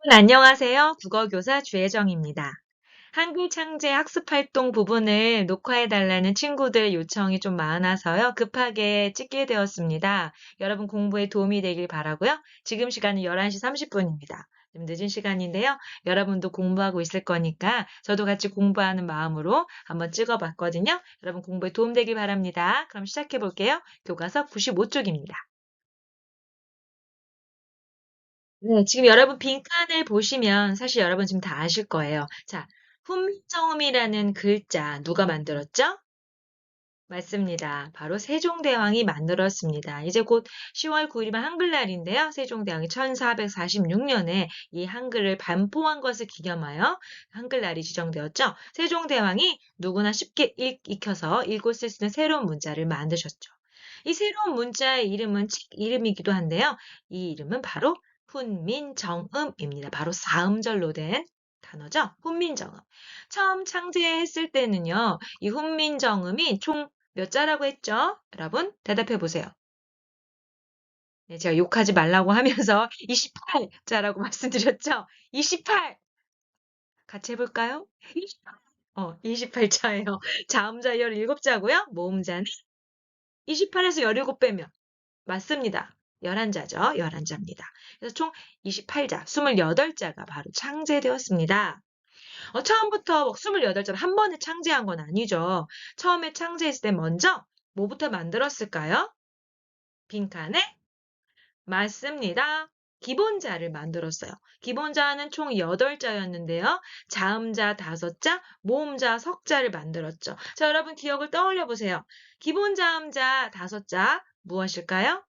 안녕하세요. 국어교사 주혜정입니다. 한글 창제 학습 활동 부분을 녹화해달라는 친구들 요청이 좀 많아서요. 급하게 찍게 되었습니다. 여러분 공부에 도움이 되길 바라고요. 지금 시간은 11시 30분입니다. 좀 늦은 시간인데요. 여러분도 공부하고 있을 거니까 저도 같이 공부하는 마음으로 한번 찍어봤거든요. 여러분 공부에 도움 되길 바랍니다. 그럼 시작해 볼게요. 교과서 95쪽입니다. 네, 지금 여러분 빈칸을 보시면 사실 여러분 지금 다 아실 거예요. 자, 훈민정음이라는 글자 누가 만들었죠? 맞습니다. 바로 세종대왕이 만들었습니다. 이제 곧 10월 9일이면 한글날인데요. 세종대왕이 1446년에 이 한글을 반포한 것을 기념하여 한글날이 지정되었죠. 세종대왕이 누구나 쉽게 익혀서 읽고 쓸 수 있는 새로운 문자를 만드셨죠. 이 새로운 문자의 이름은 책 이름이기도 한데요. 이 이름은 바로 훈민정음입니다. 바로 사음절로 된 단어죠. 훈민정음. 처음 창제했을 때는요. 이 훈민정음이 총 몇 자라고 했죠? 여러분 대답해 보세요. 네, 제가 욕하지 말라고 하면서 28자라고 말씀드렸죠? 28! 같이 해볼까요? 28. 28자예요. 자음자 17자고요. 모음자는 28에서 17 빼면 맞습니다. 11자죠. 11자입니다. 그래서 총 28자, 28자가 바로 창제되었습니다. 처음부터 28자를 한 번에 창제한 건 아니죠. 처음에 창제했을 때 먼저 뭐부터 만들었을까요? 빈칸에 맞습니다. 기본자를 만들었어요. 기본자는 총 8자였는데요. 자음자 5자, 모음자 석자를 만들었죠. 자, 여러분 기억을 떠올려 보세요. 기본 자음자 5자 무엇일까요?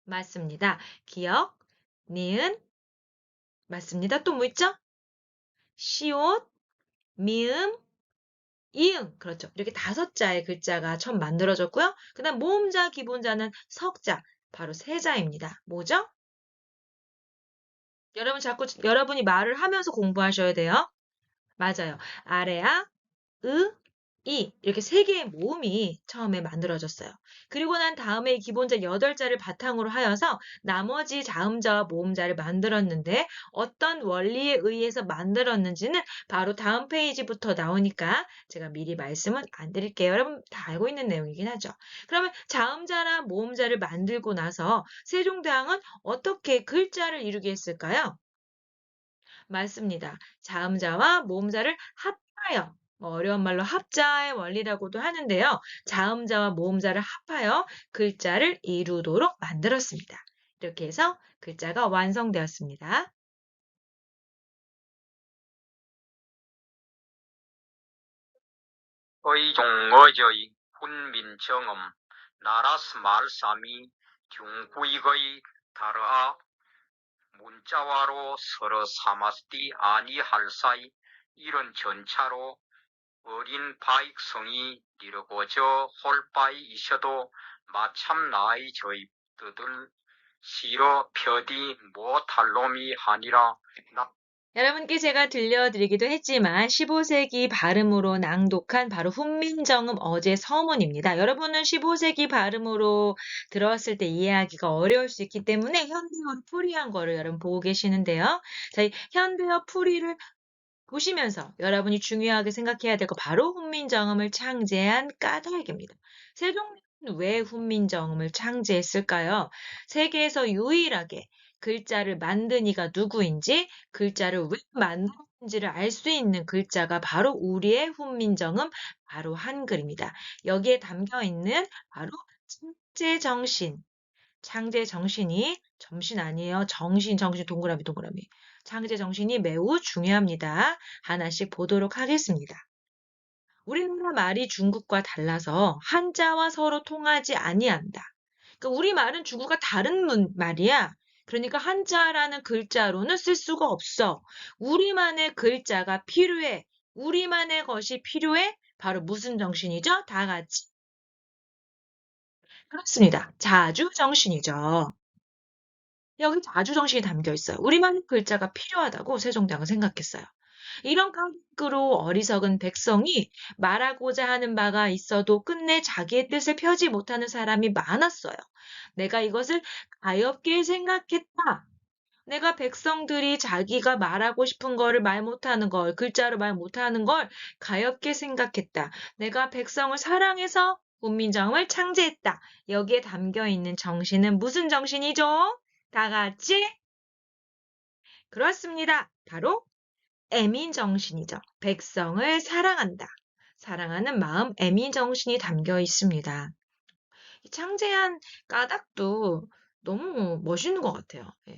맞습니다. 기억, 니은, 맞습니다. 또 뭐 있죠? 시옷, 미음, 이응. 그렇죠. 이렇게 5자의 글자가 처음 만들어졌고요. 그 다음 모음자, 기본자는 석자, 바로 세자입니다. 뭐죠? 여러분 자꾸 여러분이 말을 하면서 공부하셔야 돼요. 맞아요. 아래아, 으, 이 이렇게 세 개의 모음이 처음에 만들어졌어요. 그리고 난 다음에 기본자 8자를 바탕으로 하여서 나머지 자음자와 모음자를 만들었는데 어떤 원리에 의해서 만들었는지는 바로 다음 페이지부터 나오니까 제가 미리 말씀은 안 드릴게요. 여러분 다 알고 있는 내용이긴 하죠. 그러면 자음자나 모음자를 만들고 나서 세종대왕은 어떻게 글자를 이루게 했을까요? 맞습니다. 자음자와 모음자를 합하여 어려운 말로 합자의 원리라고도 하는데요. 자음자와 모음자를 합하여 글자를 이루도록 만들었습니다. 이렇게 해서 글자가 완성되었습니다. 의종어저의 훈민정음 나라스 말삼이 중구익의 다르아 문자와로 서로 사마스디 아니할사이 이런 전차로 어린 바익성이 이르고저 홀바이 이셔도 마참 나의 저희 뜻을 시러 펴디 못할 놈이 하니라. 여러분께 제가 들려드리기도 했지만 15세기 발음으로 낭독한 바로 훈민정음 어제 서문입니다. 여러분은 15세기 발음으로 들었을 때 이해하기가 어려울 수 있기 때문에 현대어로 풀이한 거를 여러분 보고 계시는데요. 자, 이 현대어 풀이를 보시면서 여러분이 중요하게 생각해야 될 거 바로 훈민정음을 창제한 까닭입니다. 세종대왕은 왜 훈민정음을 창제했을까요? 세계에서 유일하게 글자를 만든 이가 누구인지, 글자를 왜 만들었는지를 알 수 있는 글자가 바로 우리의 훈민정음, 바로 한글입니다. 여기에 담겨 있는 바로 창제 정신, 창제 정신이 정신 아니에요. 정신 동그라미 동그라미. 창제 정신이 매우 중요합니다. 하나씩 보도록 하겠습니다. 우리나라 말이 중국과 달라서 한자와 서로 통하지 아니한다. 그러니까 우리 말은 중국과 다른 말이야. 그러니까 한자라는 글자로는 쓸 수가 없어. 우리만의 글자가 필요해. 우리만의 것이 필요해. 바로 무슨 정신이죠? 다 같이. 그렇습니다. 자주 정신이죠. 여기 자주정신이 담겨 있어요. 우리만의 글자가 필요하다고 세종대왕은 생각했어요. 이런 까닭으로 어리석은 백성이 말하고자 하는 바가 있어도 끝내 자기의 뜻을 펴지 못하는 사람이 많았어요. 내가 이것을 가엾게 생각했다. 내가 백성들이 자기가 말하고 싶은 거를 말 못하는 걸, 글자로 말 못하는 걸 가엾게 생각했다. 내가 백성을 사랑해서 훈민정음을 창제했다. 여기에 담겨 있는 정신은 무슨 정신이죠? 다 같이 그렇습니다. 바로 애민정신이죠. 백성을 사랑한다. 사랑하는 마음, 애민정신이 담겨 있습니다. 이 창제한 까닭도 너무 멋있는 것 같아요. 예.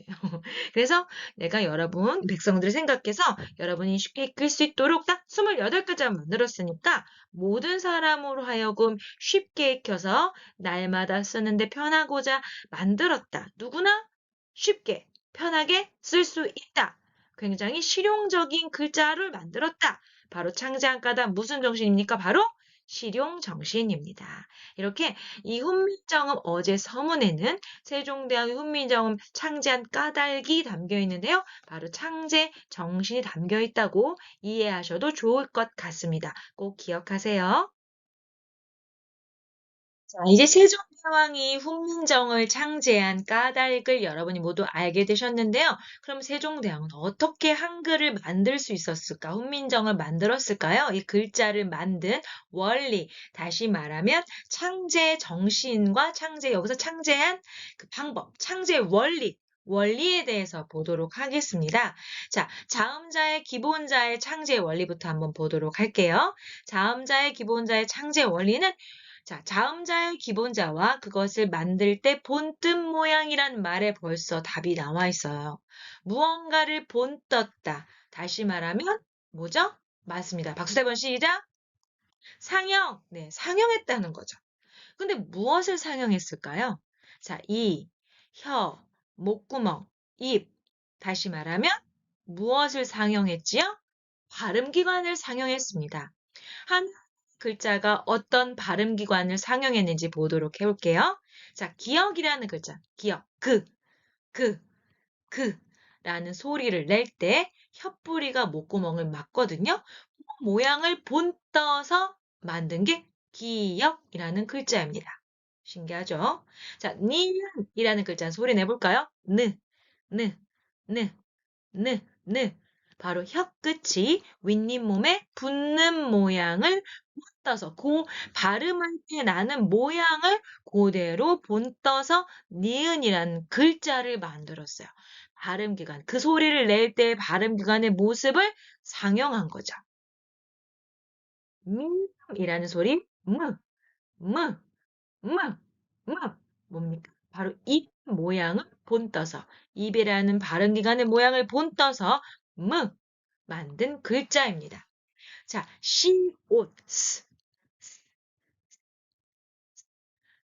그래서 내가 여러분, 백성들을 생각해서 여러분이 쉽게 읽을 수 있도록 딱 28글자 만들었으니까 모든 사람으로 하여금 쉽게 익혀서 날마다 쓰는데 편하고자 만들었다. 누구나 쉽게, 편하게 쓸 수 있다. 굉장히 실용적인 글자를 만들었다. 바로 창제한 까닭 무슨 정신입니까? 바로 실용정신입니다. 이렇게 이 훈민정음 어제 서문에는 세종대왕의 훈민정음 창제한 까닭이 담겨 있는데요. 바로 창제 정신이 담겨 있다고 이해하셔도 좋을 것 같습니다. 꼭 기억하세요. 자, 이제 세종대왕이 훈민정음을 창제한 까닭을 여러분이 모두 알게 되셨는데요. 그럼 세종대왕은 어떻게 한글을 만들 수 있었을까? 훈민정음을 만들었을까요? 이 글자를 만든 원리, 다시 말하면 창제 정신과 여기서 창제한 그 방법, 창제 원리에 대해서 보도록 하겠습니다. 자, 자음자의 기본자의 창제 원리부터 한번 보도록 할게요. 자음자의 기본자의 창제 원리는 자, 자음자의 기본자와 그것을 만들 때 본뜻 모양이란 말에 벌써 답이 나와 있어요. 무언가를 본떴다. 다시 말하면 뭐죠? 맞습니다. 박수 3번 시작. 상형. 네, 상형했다는 거죠. 근데 무엇을 상형했을까요? 자, 이, 혀, 목구멍, 입. 다시 말하면 무엇을 상형했지요? 발음기관을 상형했습니다. 한 글자가 어떤 발음기관을 상영했는지 보도록 해볼게요. 자, 기억이라는 글자, 기억, 그, 라는 소리를 낼 때 혀뿌리가 목구멍을 막거든요. 그 모양을 본떠서 만든 게 기역이라는 글자입니다. 신기하죠? 자, 니은이라는 글자 소리 내볼까요? 느, 느, 느. 바로 혀끝이 윗니몸에 붙는 모양을 본떠서 발음할 때 나는 모양을 그대로 본떠서 니은이라는 글자를 만들었어요. 발음기관, 그 소리를 낼 때 발음기관의 모습을 상영한 거죠. 이라는 소리, 무, 무, 무. 뭡니까? 바로 입 모양을 본떠서, 입이라는 발음기관의 모양을 본떠서 만든 글자입니다. 자, 시옷,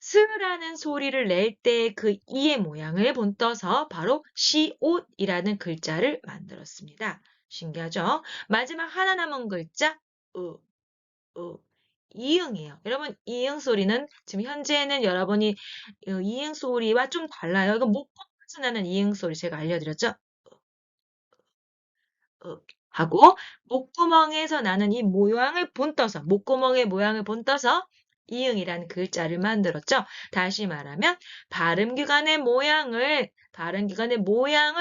스라는 소리를 낼 때 그 이의 모양을 본떠서 바로 시옷이라는 글자를 만들었습니다. 신기하죠? 마지막 하나 남은 글자, 이응이에요. 여러분, 이응 소리는 지금 현재는 여러분이 이응 소리와 좀 달라요. 이거 목구멍에서 나는 이응 소리 제가 알려드렸죠? 하고 목구멍에서 나는 이 모양을 본떠서 목구멍의 모양을 본떠서 이응이라는 글자를 만들었죠. 다시 말하면 발음기관의 모양을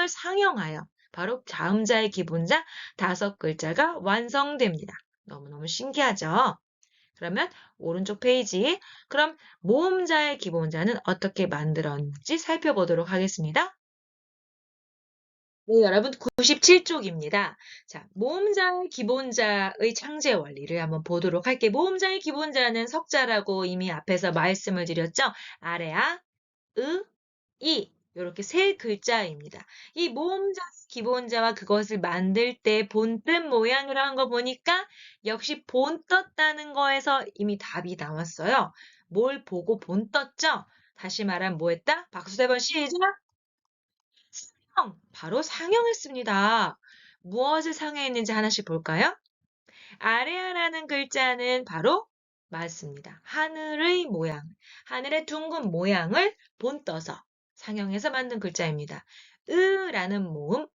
상영하여 바로 자음자의 기본자 5글자가 완성됩니다. 너무너무 신기하죠? 그러면 오른쪽 페이지 그럼 모음자의 기본자는 어떻게 만들었는지 살펴보도록 하겠습니다. 네, 여러분 97쪽입니다. 자, 모음자의 기본자의 창제 원리를 한번 보도록 할게요. 모음자의 기본자는 석자라고 이미 앞에서 말씀을 드렸죠. 아래아, 이 이렇게 세 글자입니다. 이 모음자 기본자와 그것을 만들 때 본뜻 모양으로 한 거 보니까 역시 본떴다는 거에서 이미 답이 나왔어요. 뭘 보고 본떴죠? 다시 말하면 뭐 했다? 박수 3번 시작! 바로 상형했습니다. 무엇을 상형했는지 하나씩 볼까요? 아레아라는 글자는 바로 맞습니다. 하늘의 모양, 하늘의 둥근 모양을 본떠서 상형해서 만든 글자입니다. 으라는 모음,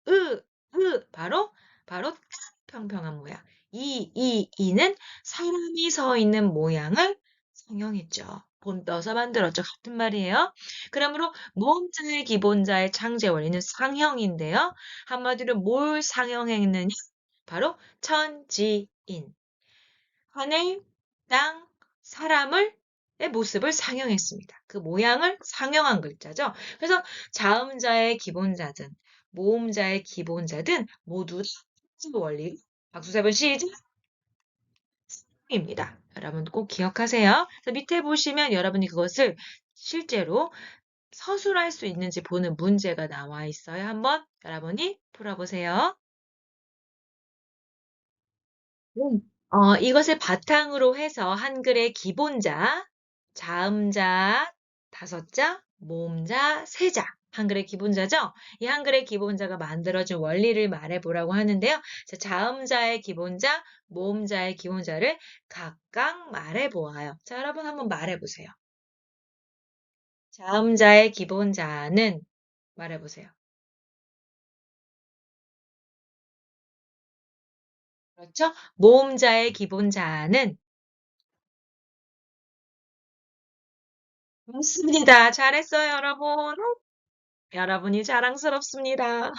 바로 평평한 모양. 이는 사람이 서 있는 모양을 상형했죠. 본떠서 만들었죠. 같은 말이에요. 그러므로 모음자의 기본자의 창제 원리는 상형인데요. 한마디로 뭘 상형했느냐? 바로 천지인. 하늘, 땅, 사람을 의 모습을 상형했습니다. 그 모양을 상형한 글자죠. 그래서 자음자의 기본자든 모음자의 기본자든 모두 다 원리. 박수 세 번 시작. 입니다. 여러분 꼭 기억하세요. 그래서 밑에 보시면 여러분이 그것을 실제로 서술할 수 있는지 보는 문제가 나와 있어요. 한번 여러분이 풀어보세요. 이것을 바탕으로 해서 한글의 기본자, 자음자 5자, 모음자 3자. 한글의 기본자죠? 이 한글의 기본자가 만들어진 원리를 말해보라고 하는데요. 자, 자음자의 기본자, 모음자의 기본자를 각각 말해보아요. 자, 여러분 한번 말해보세요. 자음자의 기본자는 말해보세요. 그렇죠? 모음자의 기본자는 맞습니다. 잘했어요, 여러분. 여러분이 자랑스럽습니다.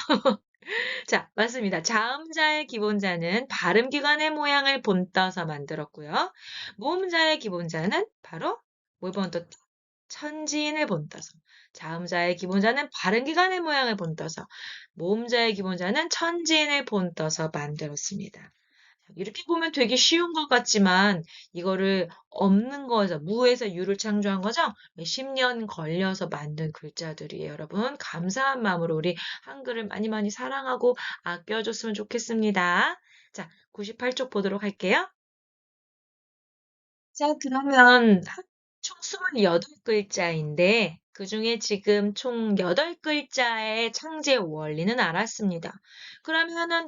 자, 맞습니다. 자음자의 기본자는 발음기관의 모양을 본떠서 만들었고요. 모음자의 기본자는 바로 뭘 본떠? 천지인을 본떠서. 자음자의 기본자는 발음기관의 모양을 본떠서. 모음자의 기본자는 천지인을 본떠서 만들었습니다. 이렇게 보면 되게 쉬운 것 같지만 이거를 없는 거에서 무에서 유를 창조한 거죠. 10년 걸려서 만든 글자들이에요, 여러분. 감사한 마음으로 우리 한글을 많이 많이 사랑하고 아껴줬으면 좋겠습니다. 자, 98쪽 보도록 할게요. 자, 그러면 총 28글자인데 그중에 지금 총 8글자의 창제 원리는 알았습니다. 그러면은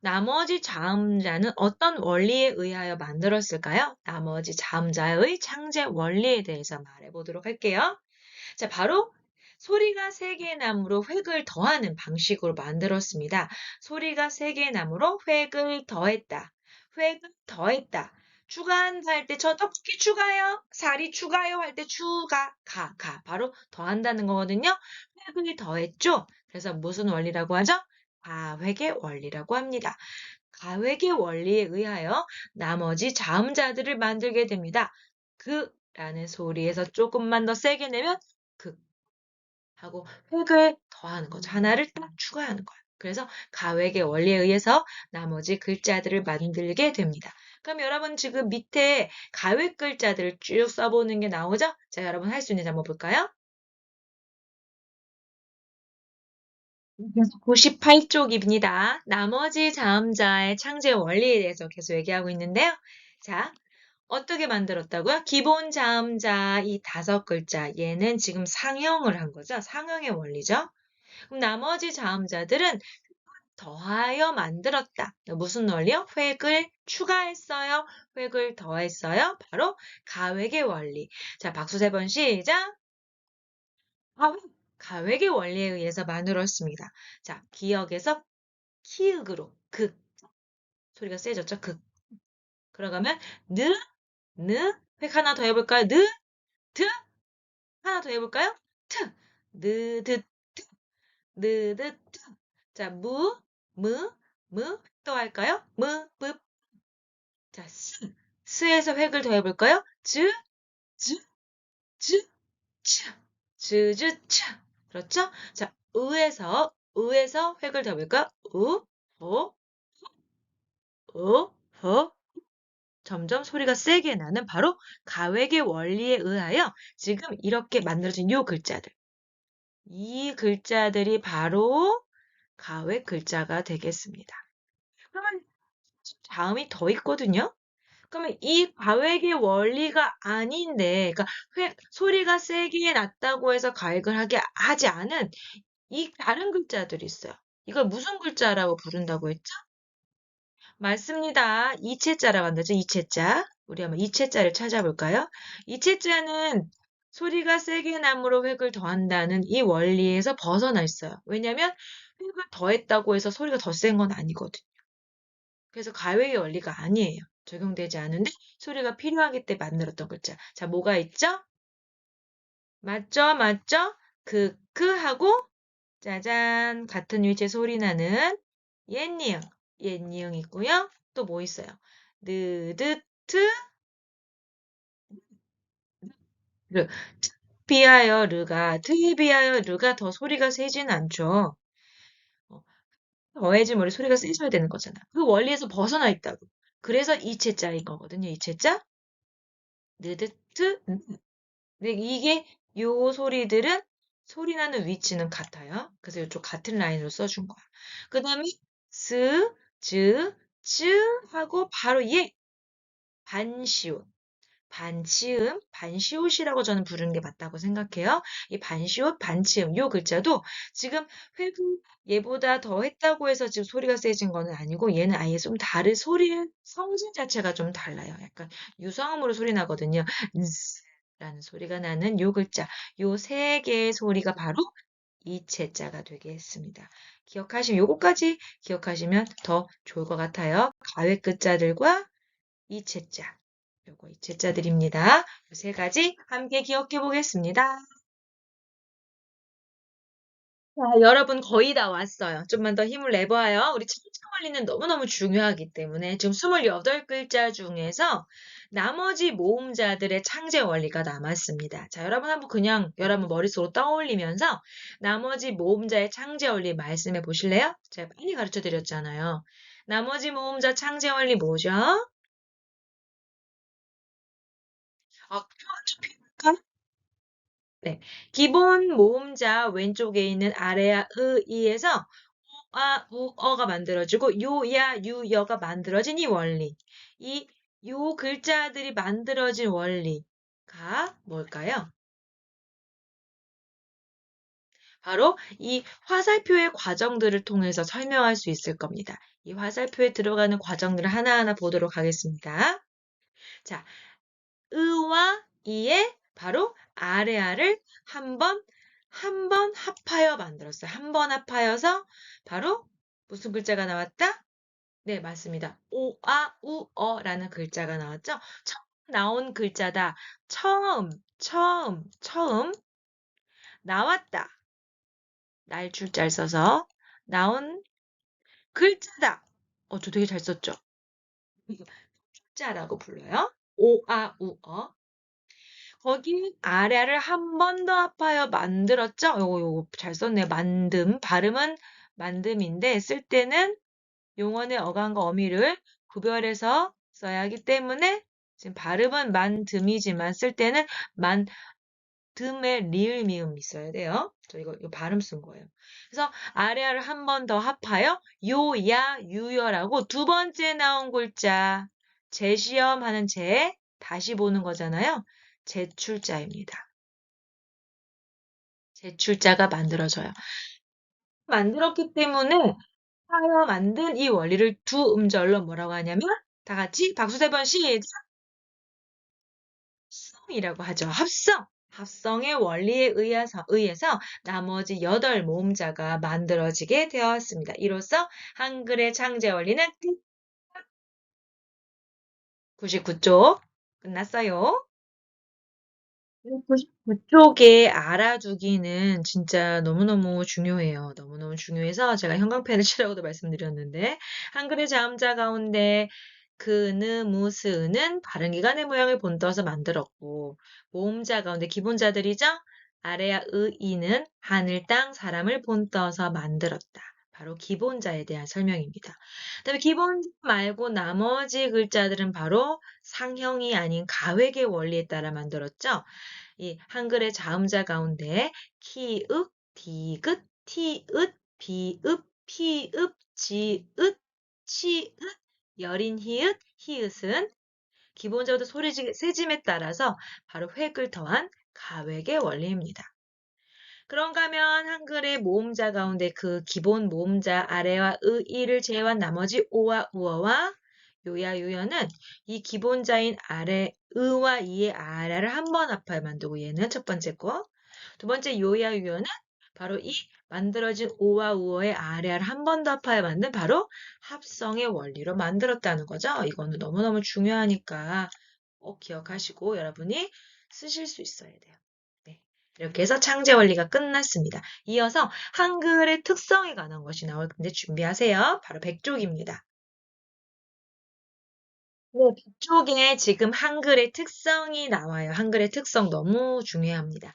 나머지 자음자는 어떤 원리에 의하여 만들었을까요? 나머지 자음자의 창제 원리에 대해서 말해보도록 할게요. 자, 바로 소리가 3개 나무로 획을 더하는 방식으로 만들었습니다. 소리가 3개 나무로 획을 더했다. 획을 더했다. 추가한다 할 때 저 떡볶이 추가요. 사리 추가요 할 때 추가, 가. 바로 더한다는 거거든요. 획을 더했죠. 그래서 무슨 원리라고 하죠? 가획의 원리라고 합니다. 가획의 원리에 의하여 나머지 자음자들을 만들게 됩니다. 라는 소리에서 조금만 더 세게 내면 극 하고 획을 더하는 거죠. 하나를 딱 추가하는 거예요. 그래서 가획의 원리에 의해서 나머지 글자들을 만들게 됩니다. 그럼 여러분 지금 밑에 가획 글자들을 쭉 써보는 게 나오죠? 자, 여러분 할 수 있는지 한번 볼까요? 그래서 98쪽입니다. 나머지 자음자의 창제 원리에 대해서 계속 얘기하고 있는데요. 자, 어떻게 만들었다고요? 기본 자음자 이 5글자 얘는 지금 상형을 한 거죠. 상형의 원리죠. 그럼 나머지 자음자들은 더하여 만들었다. 무슨 원리요? 획을 추가했어요. 획을 더했어요. 바로 가획의 원리. 자, 박수 3번 시작. 가획. 가획의 원리에 의해서 만들었습니다. 자, 기역에서 키읔으로 극. 소리가 세졌죠? 극. 그러가면 느, 획 하나 더 해볼까요? 드, 하나 더 해볼까요? 트, 느드, 느드, 트. 자, 무, 또 할까요? 자, 스에서 획을 더 해볼까요? 즈, 즈, 즈, 츠, 즈. 그렇죠? 자, 의에서 획을 더 해볼까요? 호, 호. 점점 소리가 세게 나는 바로 가획의 원리에 의하여 지금 이렇게 만들어진 요 글자들. 이 글자들이 바로 가획 글자가 되겠습니다. 그러면 자음이 더 있거든요. 그러면 이 가획의 원리가 아닌데, 그러니까 소리가 세게 났다고 해서 가획을 하지 않은 이 다른 글자들이 있어요. 이걸 무슨 글자라고 부른다고 했죠? 맞습니다. 이체자라고 한다죠. 이체자. 우리 한번 이체자를 찾아볼까요? 이체자는 소리가 세게 남으로 획을 더한다는 이 원리에서 벗어나 있어요. 왜냐하면 획을 더했다고 해서 소리가 더 센 건 아니거든요. 그래서 가획의 원리가 아니에요. 적용되지 않은데 소리가 필요하기 때문에 만들었던 글자. 자, 뭐가 있죠? 맞죠? 맞죠? 하고 짜잔 같은 위치에 소리 나는 옛니응. 옛니응 있고요. 또 뭐 있어요? 느드트 르. 비하여 르가 트에 비하여 르가 더 소리가 세진 않죠. 어, 어해진 머리 소리가 세져야 되는 거잖아. 그 원리에서 벗어나 있다고. 그래서 이체자인 거거든요. 이체자. 느드트. 근데 이게 요 소리들은 소리 나는 위치는 같아요. 그래서 이쪽 같은 라인으로 써준 거야. 그 다음에 스, 즈, 쯔 하고 바로 얘 반시옷. 반치음, 반시옷이라고 저는 부르는 게 맞다고 생각해요. 이 반시옷, 반치음, 요 글자도 지금 회부 얘보다 더 했다고 해서 지금 소리가 세진 거는 아니고 얘는 아예 좀 다른 소리의 성질 자체가 좀 달라요. 약간 유성음으로 소리 나거든요. 라는 소리가 나는 요 글자, 요 세 개의 소리가 바로 이체자가 되겠습니다. 요거까지 기억하시면 더 좋을 것 같아요. 가외 끝자들과 이체자. 요거 이체자들입니다. 세 가지 함께 기억해 보겠습니다. 자, 여러분 거의 다 왔어요. 좀만 더 힘을 내봐요. 우리 창자 원리는 너무너무 중요하기 때문에 지금 28글자 중에서 나머지 모음자들의 창제 원리가 남았습니다. 자, 여러분 한번 그냥 여러분 머릿속으로 떠올리면서 나머지 모음자의 창제 원리 말씀해 보실래요? 제가 빨리 가르쳐 드렸잖아요. 나머지 모음자 창제 원리 뭐죠? 표현 좀 해볼까? 네. 기본 모음자 왼쪽에 있는 아래야 이에서 우어가 만들어지고 요야 유여가 만들어진 이 원리. 요 글자들이 만들어진 원리가 뭘까요? 바로 이 화살표의 과정들을 통해서 설명할 수 있을 겁니다. 이 화살표에 들어가는 과정들을 하나하나 보도록 하겠습니다. 자, 으와 이에 바로 아래아를 한 번 합하여 만들었어요. 한 번 합하여서 바로 무슨 글자가 나왔다? 네, 맞습니다. 우어라는 글자가 나왔죠? 처음 나온 글자다. 처음 나왔다. 날줄잘 써서 나온 글자다. 저 되게 잘 썼죠? 이거 글자라고 불러요. 우어. 거기 아래를 한 번 더 합하여 만들었죠? 요거 잘 썼네요. 발음은 만듦인데 쓸 때는 용언의 어감과 어미를 구별해서 써야 하기 때문에 지금 발음은 만듦이지만 쓸 때는 만듦에 리을 미음 있어야 돼요. 저 이거 발음 쓴 거예요. 그래서 아래를 한 번 더 합하여 요야 유여라고 두 번째 나온 글자 재시험 하는 다시 보는 거잖아요. 제출자입니다. 제출자가 만들어져요. 만들었기 때문에 하여 만든 이 원리를 두 음절로 뭐라고 하냐면 다 같이 박수 세 번 시작! 합성이라고 하죠. 합성! 합성의 원리에 의해서 나머지 8모음자가 만들어지게 되었습니다. 이로써 한글의 창제 원리는 99쪽 끝났어요. 99쪽에 알아두기는 진짜 너무너무 중요해요. 너무너무 중요해서 제가 형광펜을 치라고도 말씀드렸는데 한글의 자음자 가운데 그, 무, 스,는 발음기관의 모양을 본떠서 만들었고 모음자 가운데 기본자들이죠. 아래야 이는 하늘, 땅, 사람을 본떠서 만들었다. 바로 기본자에 대한 설명입니다. 그다음에 기본자 말고 나머지 글자들은 바로 상형이 아닌 가획의 원리에 따라 만들었죠. 이 한글의 자음자 가운데 키읔, 디귿, 티읕, 비읍, 피읍, 지읒, 치읒, 여린 히읗, 히읗은 기본적으로 소리 세짐에 따라서 바로 획을 더한 가획의 원리입니다. 그런가 하면 한글의 모음자 가운데 그 기본 모음자 아래와 이를 제외한 나머지 오와 우어와 요야 유여는 이 기본자인 아래 의와 이의 아래를 한 번 합하여 만들고 얘는 첫 번째 거. 두 번째 요야 유여는 바로 이 만들어진 오와 우어의 아래를 한 번 더 합하여 만든 바로 합성의 원리로 만들었다는 거죠. 이거는 너무너무 중요하니까 꼭 기억하시고 여러분이 쓰실 수 있어야 돼요. 네. 이렇게 해서 창제 원리가 끝났습니다. 이어서 한글의 특성에 관한 것이 나올 텐데 준비하세요. 바로 백족입니다. 네, 북쪽에 지금 한글의 특성이 나와요. 한글의 특성 너무 중요합니다.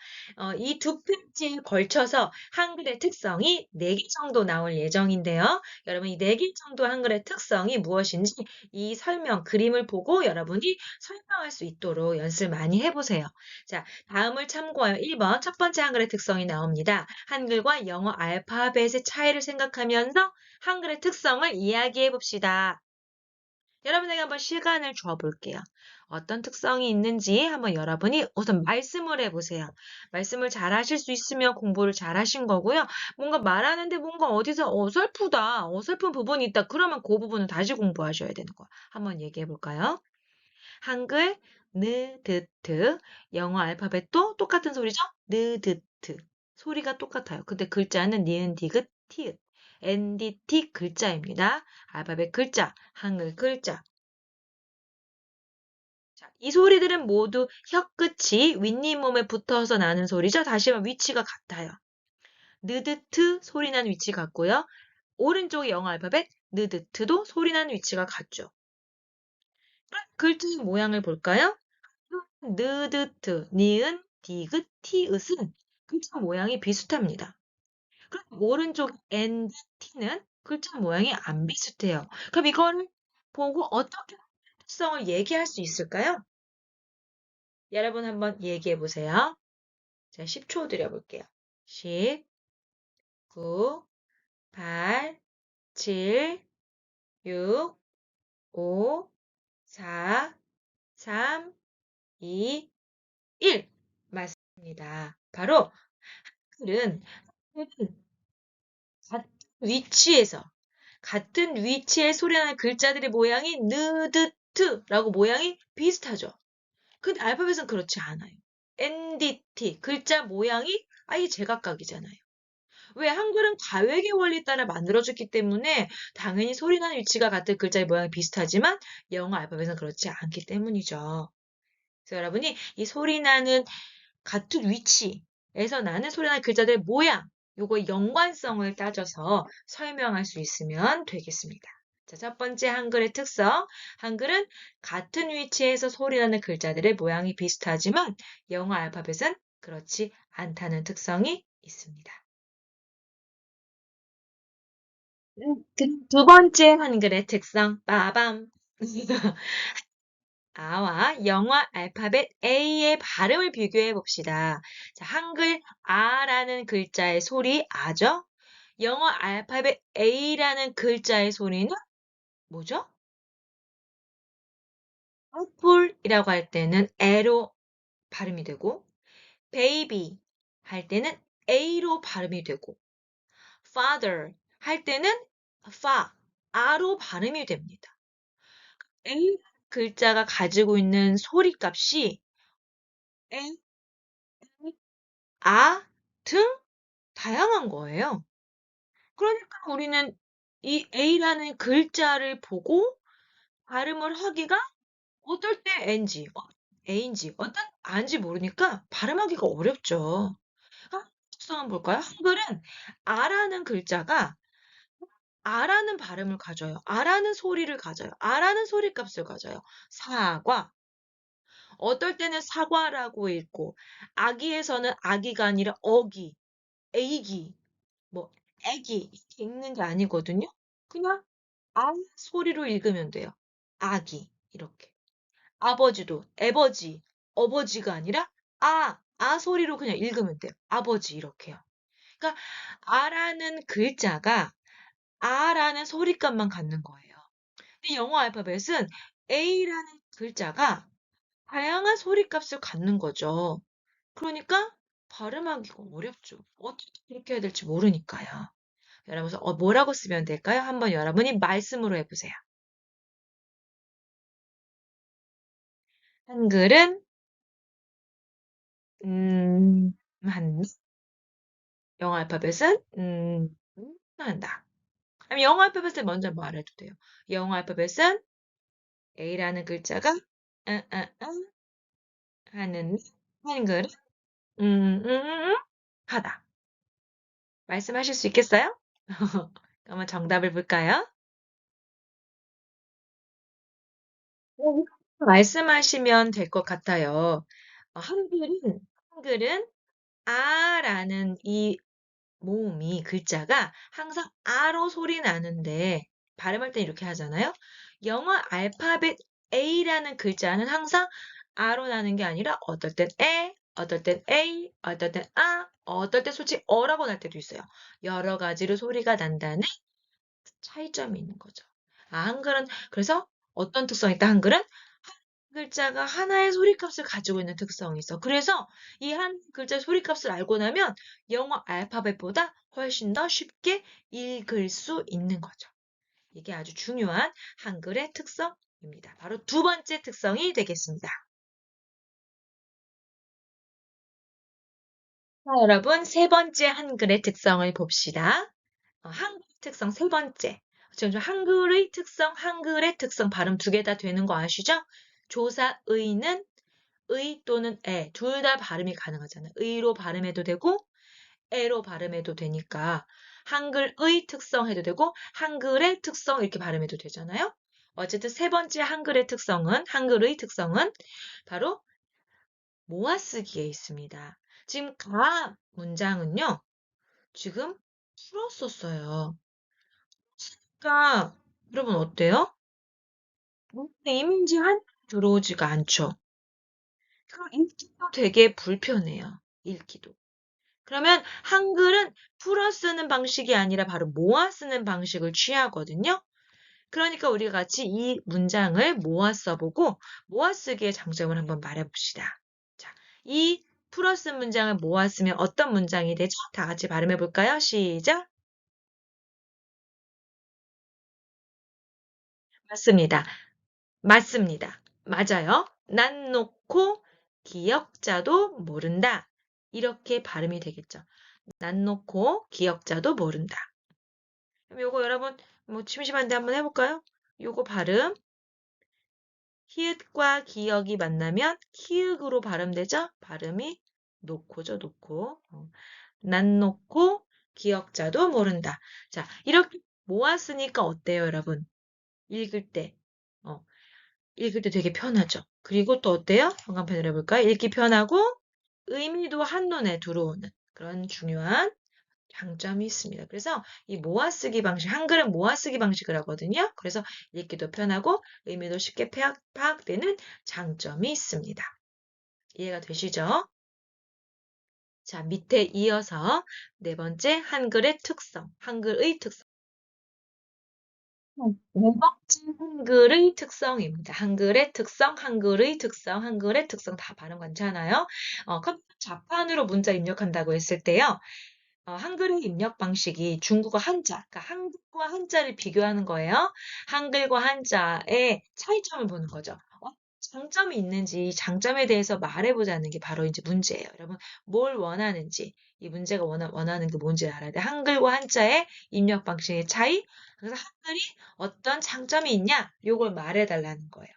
이 두 페이지에 걸쳐서 한글의 특성이 4개 정도 나올 예정인데요. 여러분 이 4개 정도 한글의 특성이 무엇인지 이 설명, 그림을 보고 여러분이 설명할 수 있도록 연습을 많이 해보세요. 자, 다음을 참고하여 1번 첫 번째 한글의 특성이 나옵니다. 한글과 영어 알파벳의 차이를 생각하면서 한글의 특성을 이야기해 봅시다. 여러분에게 한번 시간을 줘 볼게요. 어떤 특성이 있는지 한번 여러분이 우선 말씀을 해보세요. 말씀을 잘 하실 수 있으면 공부를 잘 하신 거고요. 뭔가 말하는데 뭔가 어디서 어설프다, 어설픈 부분이 있다. 그러면 그 부분은 다시 공부하셔야 되는 거야. 한번 얘기해 볼까요? 한글, 느, 드, 트. 영어 알파벳도 똑같은 소리죠? 느, 드, 트. 소리가 똑같아요. 근데 글자는 니은, 디귿, 티읕. NDT 글자입니다. 알파벳 글자, 한글 글자. 자, 이 소리들은 모두 혀 끝이 윗니몸에 붙어서 나는 소리죠. 다시 한번 위치가 같아요. 느드트 소리 나는 위치 같고요. 오른쪽의 영어 알파벳 느드트도 소리 나는 위치가 같죠. 글자의 모양을 볼까요? 느드트, 니은, 디귿, 티읕은 글자 모양이 비슷합니다. 그럼 오른쪽 N, T는 글자 모양이 안 비슷해요. 그럼 이거를 보고 어떻게 특성을 얘기할 수 있을까요? 여러분 한번 얘기해 보세요. 자, 10초 드려볼게요. 10, 9, 8, 7, 6, 5, 4, 3, 2, 1. 맞습니다. 바로 글은 같은 위치에서 같은 위치에 소리나는 글자들의 모양이 느드트라고 모양이 비슷하죠. 근데 알파벳은 그렇지 않아요. NDT 글자 모양이 아예 제각각이잖아요. 왜 한글은 가외의 원리 따라 만들어졌기 때문에 당연히 소리 나는 위치가 같은 글자의 모양이 비슷하지만 영어 알파벳은 그렇지 않기 때문이죠. 그래서 여러분이 이 소리 나는 같은 위치에서 나는 소리 나는 글자들의 모양, 요거 연관성을 따져서 설명할 수 있으면 되겠습니다. 자, 첫 번째 한글의 특성. 한글은 같은 위치에서 소리 나는 글자들의 모양이 비슷하지만 영어 알파벳은 그렇지 않다는 특성이 있습니다. 두 번째 한글의 특성, 빠밤. 아와 영어 알파벳 A의 발음을 비교해 봅시다. 자, 한글 아라는 글자의 소리 아죠? 영어 알파벳 A라는 글자의 소리는 뭐죠? 애플이라고 할 때는 L로 발음이 되고, baby 할 때는 A로 발음이 되고, father 할 때는 fa, R로 발음이 됩니다. A 글자가 가지고 있는 소리 값이 에, 아 등 다양한 거예요. 그러니까 우리는 이 A라는 글자를 보고 발음을 하기가 어떨 때 N지, A인지, 어떤 R인지 모르니까 발음하기가 어렵죠. 특성 한번 볼까요? 한글은 아라는 글자가 아라는 발음을 가져요. 아라는 소리를 가져요. 아라는 소리 값을 가져요. 사과. 어떨 때는 사과라고 읽고, 아기에서는 아기가 아니라 어기, 애기, 뭐, 애기, 이렇게 읽는 게 아니거든요. 그냥 아 소리로 읽으면 돼요. 아기, 이렇게. 아버지도, 에버지, 어버지가 아니라 아 소리로 그냥 읽으면 돼요. 아버지, 이렇게요. 그러니까 아라는 글자가 아라는 소리값만 갖는 거예요. 근데 영어 알파벳은 A라는 글자가 다양한 소리값을 갖는 거죠. 그러니까 발음하기가 어렵죠. 어떻게 그렇게 해야 될지 모르니까요. 여러분, 뭐라고 쓰면 될까요? 한번 여러분이 말씀으로 해보세요. 한글은, 맞나? 영어 알파벳은 한다. 그럼 영어 알파벳을 먼저 말해도 돼요. 영어 알파벳은 A라는 글자가 하는 한글은 하다. 말씀하실 수 있겠어요? 그러면 정답을 볼까요? 말씀하시면 될 것 같아요. 한글은 아라는 이 모음이 글자가 항상 아로 소리 나는데 발음할 때 이렇게 하잖아요. 영어 알파벳 A라는 글자는 항상 아로 나는 게 아니라 어떨 땐 어떨 땐 A, 어떨 땐 어떨 때 솔직히 어라고 날 때도 있어요. 여러 가지로 소리가 난다는 차이점이 있는 거죠. 한글은 그래서 어떤 특성이 있다. 한글은 한 글자가 하나의 소리값을 가지고 있는 특성이 있어. 그래서 이 한 글자 소리값을 알고 나면 영어 알파벳보다 훨씬 더 쉽게 읽을 수 있는 거죠. 이게 아주 중요한 한글의 특성입니다. 바로 두 번째 특성이 되겠습니다. 자, 여러분, 세 번째 한글의 특성을 봅시다. 한글 특성 세 번째. 지금 한글의 특성 발음 두 개 다 되는 거 아시죠? 조사 의는 의 또는 에, 둘 다 발음이 가능하잖아요. 의로 발음해도 되고, 에로 발음해도 되니까, 한글의 특성 해도 되고, 한글의 특성 이렇게 발음해도 되잖아요. 어쨌든 세 번째 한글의 특성은 바로 모아쓰기에 있습니다. 지금 문장은요, 지금 풀었었어요. 그러니까, 여러분 어때요? 이미지 한 들어오지가 않죠. 그럼 읽기도 되게 불편해요. 읽기도. 그러면 한글은 풀어 쓰는 방식이 아니라 바로 모아 쓰는 방식을 취하거든요. 그러니까 우리가 같이 이 문장을 모아 써보고 모아 쓰기의 장점을 한번 말해봅시다. 자, 이 풀어 쓴 문장을 모아 쓰면 어떤 문장이 되죠? 다 같이 발음해 볼까요? 시작. 맞습니다. 맞습니다. 맞아요. 난 놓고 기억자도 모른다. 이렇게 발음이 되겠죠. 난 놓고 기억자도 모른다. 그럼 요거 여러분 뭐 심심한데 한번 해볼까요? 요거 발음 히읗과 기억이 만나면 키읔으로 발음되죠? 발음이 놓고죠, 놓고. 난 놓고 기억자도 모른다. 자, 이렇게 모았으니까 어때요, 여러분? 읽을 때. 어, 읽을 때 되게 편하죠. 그리고 또 어때요? 한간편을 해볼까요? 읽기 편하고 의미도 한눈에 들어오는 그런 중요한 장점이 있습니다. 그래서 이 모아쓰기 방식, 한글은 모아쓰기 방식을 하거든요. 그래서 읽기도 편하고 의미도 쉽게 파악되는 장점이 있습니다. 이해가 되시죠? 자, 밑에 이어서 네 번째 한글의 특성. 네 번째 한글의 특성입니다. 한글의 특성 다 발음 괜찮아요? 컴퓨터 자판으로 문자 입력한다고 했을 때요. 한글의 입력 방식이 중국어 한자, 그러니까 한국과 한자를 비교하는 거예요. 한글과 한자의 차이점을 보는 거죠. 장점이 있는지 장점에 대해서 말해보자는 게 바로 이제 문제예요. 여러분, 뭘 원하는지, 이 문제가 원하는 게 뭔지 알아야 돼. 한글과 한자의 입력 방식의 차이, 그래서 한글이 어떤 장점이 있냐, 요걸 말해달라는 거예요.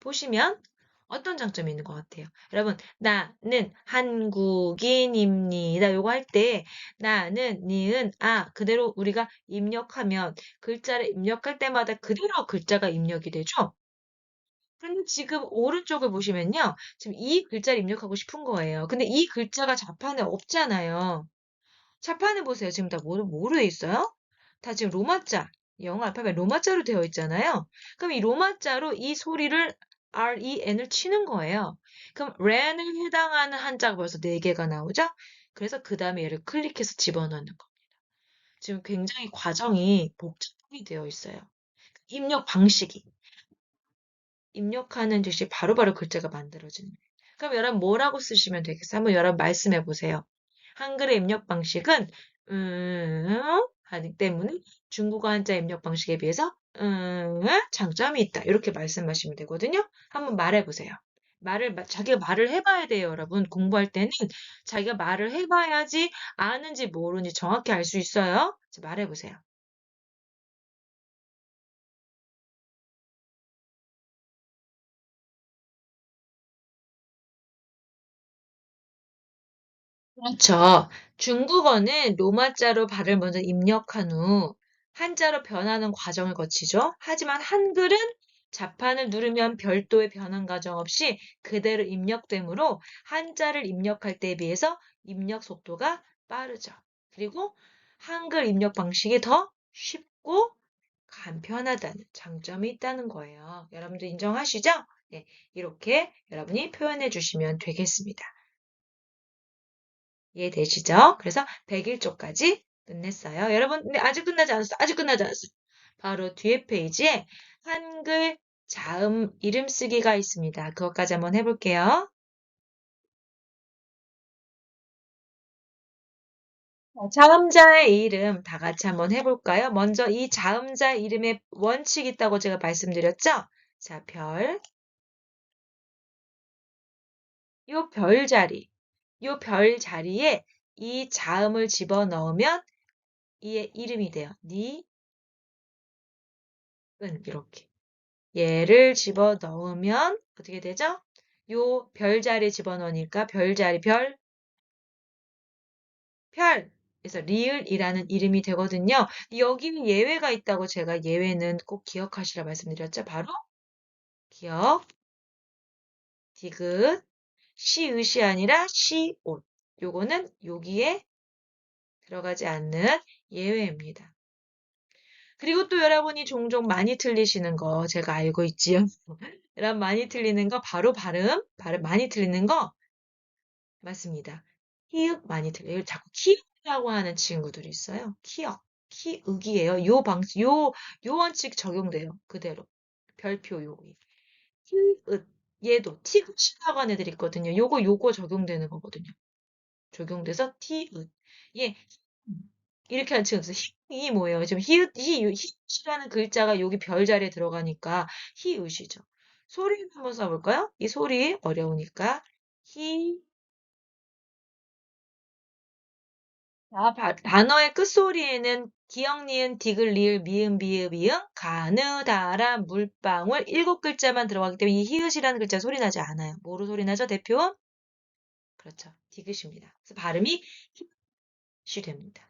보시면 어떤 장점이 있는 것 같아요. 여러분, 나는 한국인입니다. 요거 할 때, 나는, 니은, 그대로 우리가 입력하면, 글자를 입력할 때마다 그대로 글자가 입력이 되죠? 그런데 지금 오른쪽을 보시면요. 지금 이 글자를 입력하고 싶은 거예요. 근데 이 글자가 자판에 없잖아요. 자판에 보세요. 지금 다 뭐로 돼 있어요? 다 지금 로마자, 영어 알파벳 로마자로 되어 있잖아요. 그럼 이 로마자로 이 소리를 REN을 치는 거예요. 그럼 ren을 해당하는 한자가 벌써 4개가 나오죠? 그래서 그 다음에 얘를 클릭해서 집어넣는 거. 지금 굉장히 과정이 복잡하게 되어 있어요. 입력 방식이. 입력하는 듯이 바로바로 글자가 만들어지는 거예요. 그럼 여러분 뭐라고 쓰시면 되겠어요? 한번 여러분 말씀해 보세요. 한글의 입력 방식은 하기 때문에 중국어 한자 입력 방식에 비해서 장점이 있다. 이렇게 말씀하시면 되거든요. 한번 말해 보세요. 자기가 말을 해봐야 돼요, 여러분. 공부할 때는 자기가 말을 해봐야지 아는지 모르는지 정확히 알 수 있어요. 자, 말해보세요. 그렇죠. 중국어는 로마자로 발을 먼저 입력한 후 한자로 변하는 과정을 거치죠. 하지만 한글은 자판을 누르면 별도의 변환 과정 없이 그대로 입력되므로 한자를 입력할 때에 비해서 입력 속도가 빠르죠. 그리고 한글 입력 방식이 더 쉽고 간편하다는 장점이 있다는 거예요. 여러분들 인정하시죠? 네, 이렇게 여러분이 표현해 주시면 되겠습니다. 이해되시죠? 그래서 101쪽까지 끝냈어요. 여러분, 근데 아직 끝나지 않았어. 아직 끝나지 않았어. 바로 뒤에 페이지에 한글 자음 이름 쓰기가 있습니다. 그것까지 한번 해볼게요. 자음자의 이름 다 같이 한번 해볼까요? 먼저 이 자음자 이름에 원칙이 있다고 제가 말씀드렸죠? 자, 요 별 자리에 이 자음을 집어넣으면 이의 이름이 돼요. 이렇게. 얘를 집어넣으면 어떻게 되죠? 요 별자리 집어넣으니까 별자리 별. 그래서 리을이라는 이름이 되거든요. 여기 예외가 있다고 제가 예외는 꼭 기억하시라 말씀드렸죠. 바로 기억, 디귿, 시읒이 아니라 시옷. 요거는 여기에 들어가지 않는 예외입니다. 그리고 또 여러분이 종종 많이 틀리시는 거 제가 알고 있지요. 여러분 많이 틀리는 거 바로 발음 많이 틀리는 거 맞습니다. 키읔 많이 들려요. 자꾸 키읔이라고 하는 친구들이 있어요. 키읔이에요. 요 원칙 적용돼요. 그대로. 별표 요기. 키읔, 얘도 티귿이라고 하는 애들 있거든요. 요거 적용되는 거거든요. 적용돼서 티읒. 예, 이렇게 하는 친구 있어요. 이 뭐예요? 지금 히읗이라는 글자가 여기 별 자리에 들어가니까 히읗이죠. 소리 한번 써볼까요? 이 소리 어려우니까 히 자, 단어의 끝소리에는 기역, 니은, 디귿, 리을, 미음, 비읍, 이응, 가느, 다라, 물방울 7글자만 들어가기 때문에 이 히읗이라는 글자 소리 나지 않아요. 뭐로 소리 나죠? 대표? 그렇죠. 디귿입니다. 그래서 발음이 히읗이 됩니다.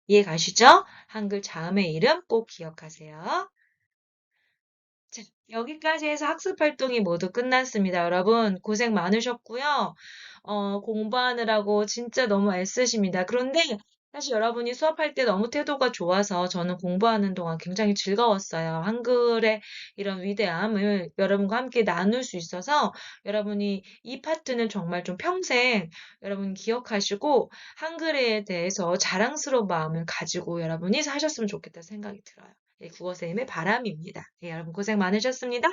이해 가시죠? 한글 자음의 이름 꼭 기억하세요. 자, 여기까지 해서 학습 활동이 모두 끝났습니다. 여러분, 고생 많으셨고요. 공부하느라고 진짜 너무 애쓰십니다. 그런데 사실 여러분이 수업할 때 너무 태도가 좋아서 저는 공부하는 동안 굉장히 즐거웠어요. 한글의 이런 위대함을 여러분과 함께 나눌 수 있어서 여러분이 이 파트는 정말 좀 평생 여러분 기억하시고 한글에 대해서 자랑스러운 마음을 가지고 여러분이 사셨으면 좋겠다 생각이 들어요. 예, 국어쌤의 바람입니다. 예, 여러분 고생 많으셨습니다.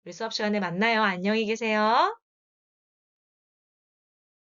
우리 수업 시간에 만나요. 안녕히 계세요.